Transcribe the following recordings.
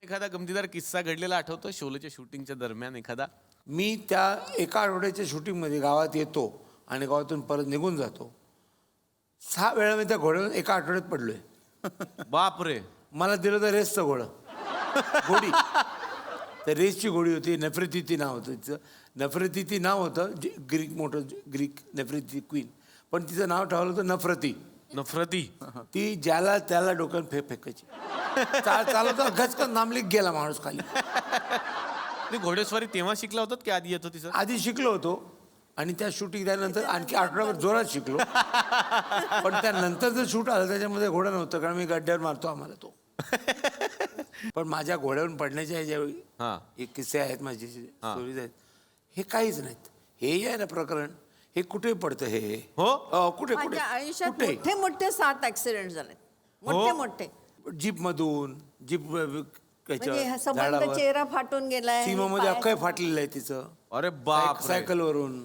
एखादा गमतीदार किस्सा घडलेला आठवतो शोलेच्या शूटिंगच्या दरम्यान एखादा? मी त्या एका आठवड्याच्या शूटिंगमध्ये गावात येतो आणि गावातून परत निघून जातो. 6 वेळा मी त्या घोड्यावर एका आठवड्यात पडलोय. बाप रे. मला दिलं तर रेसचं घोडं घोडी. तर रेसची घोडी होती. नफरतीती नाव होतं तिचं. नफरतीती नाव होतं ग्रीक मोठं ग्रीक नफरती क्वीन. पण तिचं नाव ठेवलं होतं नफरती. नफरती. ती ज्याला त्याला डोक्यात फेकायची. चालवतो घचकन नामलीक गेला माणूस खाली. तुम्ही घोडेस्वारी तेव्हा शिकला होतात की आधी येतो तिचं? आधी शिकलो होतो आणि त्या शूटिंग झाल्यानंतर आणखी आठवड्यावर जोरात शिकलो. पण त्यानंतर जर शूट आलं त्याच्यामध्ये घोडा नव्हतं कारण मी गड्ड्यावर मारतो आम्हाला तो. पण माझ्या घोड्यावरून पडण्याच्या ज्यावेळी हे किस्से आहेत माझे स्टोरीज आहेत हे काहीच नाहीत. हे जे आहे ना प्रकरण हे कुठे पडतं हे हो कुठे कुठे माझ्या आयुष्यात कुठे मोठे मोठे 7 ऍक्सिडेंट झाले. मोठे मोठे जीप मधून जीप म्हणजे संबंध चेहरा फाटून गेलाय. सीमामध्ये अख्खं फाटलेलं आहे तिचं. अरे बाप. सायकलवरून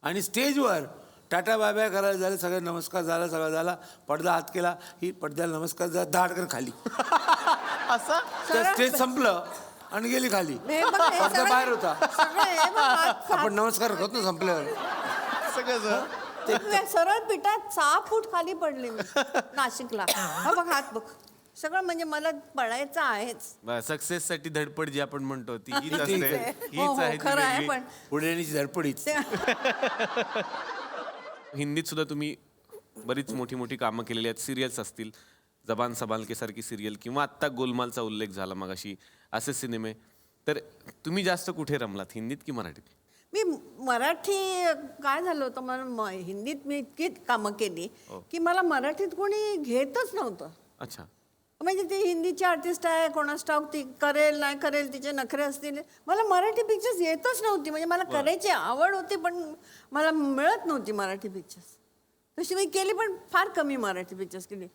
आणि स्टेजवर टाटा बाय बाय करायला झालं. सगळं नमस्कार झाला सगळं झाला. पडदा हात केला ही पडद्याला नमस्कार झाला. धाडकर खाली. असं त्या स्टेज संपलं आणि गेली खाली. पडदा बाहेर होता. आपण नमस्कार करतो ना संपल्यावर. सगळं सरळ पिठात 6 फूट खाली पडले मी नाशिकला. हा बघ हात बघ सगळं. म्हणजे मला पडायचं आहेच. सक्सेस साठी धडपड जी आपण म्हणतो ती हीच हीच असते. आहे. हीच आहे ती खरं आहे. वेगळी. पण पुढे येण्याची धडपडीच. हिंदीत सुद्धा तुम्ही बरीच मोठी मोठी कामं केलेली आहेत. सिरियल्स असतील, जबान संभाल के सारखी सिरियल किंवा आत्ता गोलमालचा उल्लेख झाला मगाशी, असे सिनेमे. तर तुम्ही जास्त कुठे रमलात, हिंदीत की मराठीत? मी मराठी काय झालं होतं मला हिंदीत मी इतकी कामं केली की मला मराठीत कोणी घेतच नव्हतं. अच्छा. म्हणजे ती हिंदीची आर्टिस्ट आहे कोणास ठाऊक ती करेल नाही करेल तिचे नखरे असतील. मला मराठी पिक्चर्स येतच नव्हती. म्हणजे मला करायची आवड होती पण मला मिळत नव्हती मराठी पिक्चर्स. तशी मी केली पण फार कमी मराठी पिक्चर्स केली.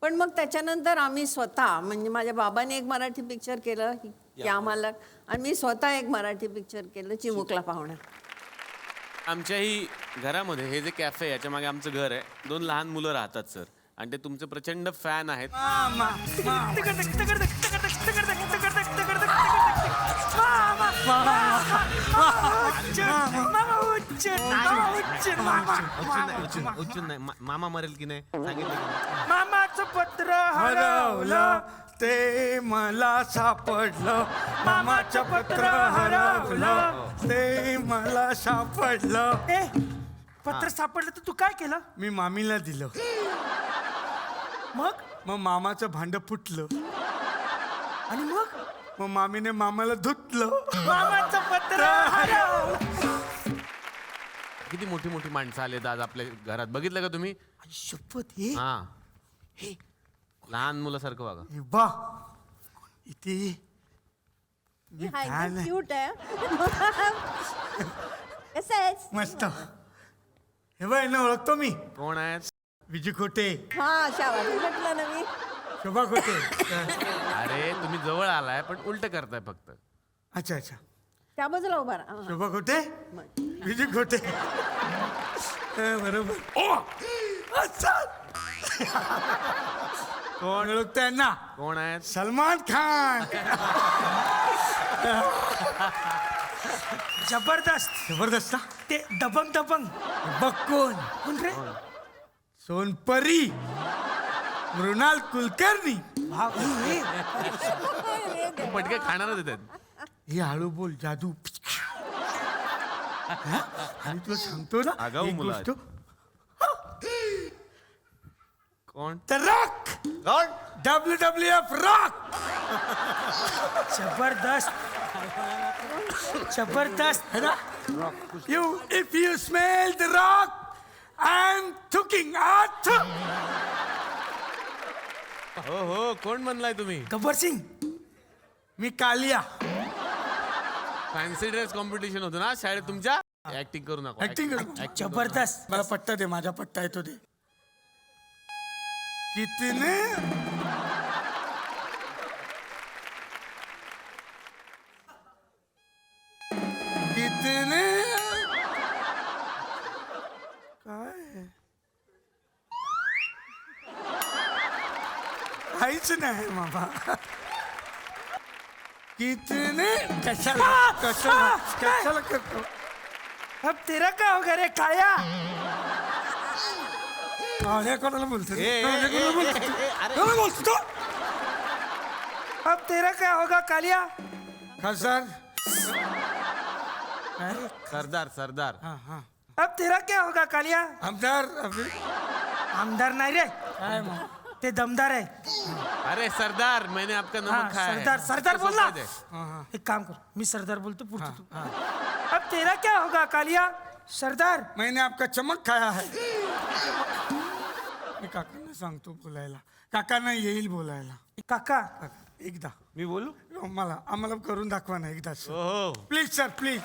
पण मग त्याच्यानंतर आम्ही स्वतः म्हणजे माझ्या बाबाने एक मराठी पिक्चर केलं की आम्हाला आणि मी स्वतः एक मराठी पिक्चर केलं चिमुकला पाहुणा. आमच्याही घरामध्ये हे जे कॅफे आहे याच्या मागे आमचं घर आहे. 2 लहान मुलं राहतात सर आणि ते तुमचे प्रचंड फॅन आहेत. मामा मरेल की नाही सांगितलं. मामाचं पत्र हरवलं ते मला सापडलं. मामाचं पत्र हरवलं ते मला सापडलं. ए पत्र सापडलं तर तू काय केलं? मी मामीला दिलं. मग मामाचं भांड फुटलं आणि मग मामीने मामाला धुतलं. मामाचं पत्र हरवलं. किती मोठी मोठी माणसं आलेत आज आपल्या घरात, बघितलं का तुम्ही? शपथ हे हे लहान मुलासारखं वागा. हे बा इथे मी fan आहे. क्यूट आहे. कसं आहेस? मस्त. हे बाय ना ओळखतो मी. कोण आहेत? विजू खोटे. हा शाबास म्हटलं ना मी. शोभा खोटे. अरे तुम्ही जवळ आलाय पण उलट करताय फक्त. अच्छा अच्छा. त्या बाजूला उभा राहा. शोभा खोटे विजू खोटे. बरोबर. ओ अच्छा. कोण ओळखताय ना? कोण आहेत? सलमान खान. जबरदस्त. जबरदस्त ना? ते दबंग दबंग. बघ कोण कोण रे? सोनपरी मृणाल कुलकर्णी. पटके खाणारच येतात. हे हळू बोल जादू. आणि तुला सांगतो ना आगाऊ एक मुलं गोष्ट. कोण? The rock. WWF rock. जबरदस्त. जबरदस्त है ना? You if you smell the rock, I'm talking out. हो हो कोण म्हणलाय तुम्ही? गब्बर सिंग. मी कालिया. फॅन्सी ड्रेस कॉम्पिटिशन होतं ना शाळेत तुमच्या? ऍक्टिंग करू नका. ऍक्टिंग जबरदस्त. मला पट्टा दे. माझा पट्टा येतो दे. कितने कितने काय काहीच नाही बाबा. कितने कशाला कशाला कशाला करतो अब तेरा क्या होगा रे काळ्या काळ्या कोणाला बोलतो रे? काळ्या कोणाला बोलतो तू? कोणाला बोलतो तू? अब तेरा क्या होगा कालिया खासदार सरदार सरदार अब तेरा क्या होगा कालिया आमदार आमदार नाही रे ते दमदार आहे अरे सरदार मैंने आपका नमक खाया है. सरदार सरदार बोल ना सफेद है. एक काम कर मी सरदार बोलतो पुढचं तू अब तेरा क्या होगा कालिया सरदार मैंने आपका चमक खाया है मी काकांना सांगतो बोलायला काकांना येईल बोलायला काका एकदा मी बोलू मला आम्हाला करून दाखवा ना एकदा ओहो. Please sir please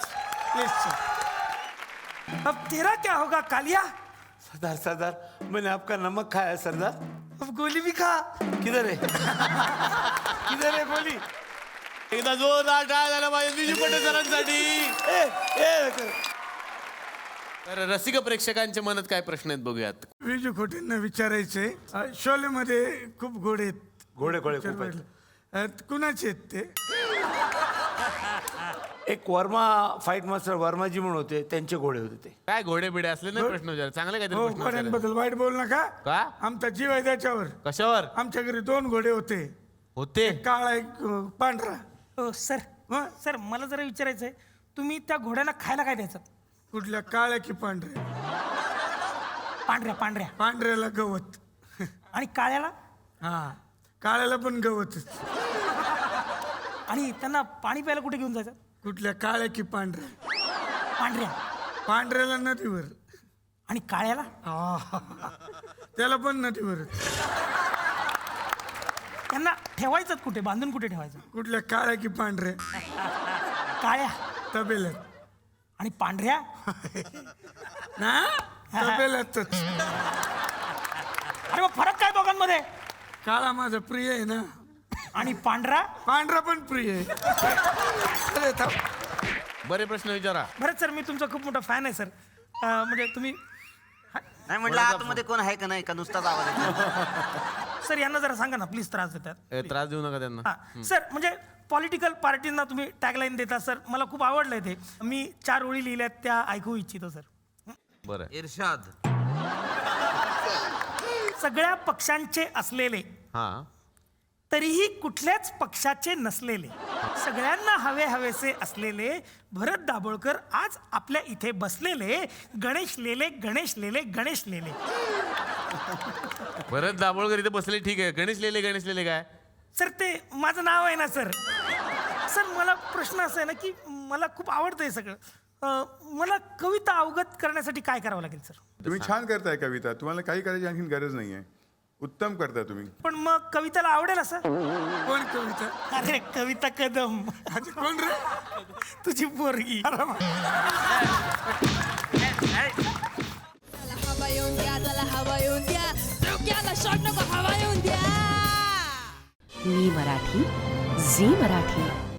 please sir अब तेरा क्या होगा कालिया सरदार सरदार मैंने आपका नमक खाया है सरदार अब गोली भी खा किधर है किधर है गोली एकदा जोरदार टाळ्या झाल्या पाहिजे विजू पटेल सरांसाठी. तर रसिक प्रेक्षकांच्या मनात काय प्रश्न आहेत बघूयात. विजू खोटेंना विचारायचे शोले मध्ये खूप घोडे आहेत घोडे खूप आहेत. कुणाचे आहेत ते एक वर्मा फाईट मास्टर वर्माजी म्हणून होते त्यांचे घोडे होते ते काय घोडे बिडे असले ना प्रश्न विचार चांगले काहीतरी हो प्रश्न विचारा. घोड्यांबद्दल वाईट बोल नका का आमचा जीव आहे त्याच्यावर कशावर आमच्या घरी 2 घोडे होते होते काळा एक पांढरा सर सर मला जरा विचारायचं आहे तुम्ही त्या घोड्याला खायला काय द्यायचं कुठल्या काळ्या की पांढऱ्या पांढऱ्या पांढऱ्या पांढऱ्याला गवत आणि काळ्याला हा काळ्याला पण गवतच आणि त्यांना पाणी प्यायला कुठे घेऊन जायचं कुठल्या काळ्या की पांढऱ्या पांढऱ्या पांढऱ्याला नदीवर आणि काळ्याला त्याला पण नदीवर त्यांना ठेवायचं कुठे बांधून कुठे ठेवायचं कुठल्या काळ्या की पांढऱ्या काळ्या तबेल्यात आणि पांढऱ्या ना तबेल्यातच अरे मग फरक काय दोघांमध्ये काळा माझा प्रिय आहे ना आणि पांढरा पांढरा पण प्रिय आहे अरे थांब. बरे प्रश्न विचारा. बरंच सर मी तुमचा खूप मोठा फॅन आहे सर म्हणजे तुम्ही नाही म्हटलं आतमध्ये कोण आहे का नाही का नुसताच आवाज येतो? सर यांना जरा सांगा ना प्लीज त्रास देतात त्रास देऊ नका त्यांना. हा सर म्हणजे पॉलिटिकल पार्टींना तुम्ही टॅगलाईन देता सर मला खूप आवडलंय ते मी 4 ओळी लिहिल्यात त्या ऐकू इच्छितो सर बरं इर्षाद सगळ्या पक्षांचे असलेले हा तरीही कुठल्याच पक्षाचे नसलेले सगळ्यांना हवे हवेसे असलेले भरत दाभोळकर आज आपल्या इथे बसलेले गणेश लेले गणेश लेले गणेश लेले भरत दाभोळकर इथे बसले ठीक आहे. गणेश लेले काय सर ते माझं नाव आहे ना सर सर मला प्रश्न असा आहे ना की मला खूप आवडतं हे सगळं मला कविता अवगत करण्यासाठी काय करावं लागेल सर तुम्ही छान करताय कविता तुम्हाला काही करायची आणखी गरज नाहीये उत्तम करताय तुम्ही पण मग कविताला आवडेल असं कोण कविता अरे कविता कदम अच्छा, कोण रे तुझी पोरगी चला हवा येऊन द्या चला हवा येऊन द्या डोक्याला शॉट नको हवा येऊन द्या मी मराठी झी मराठी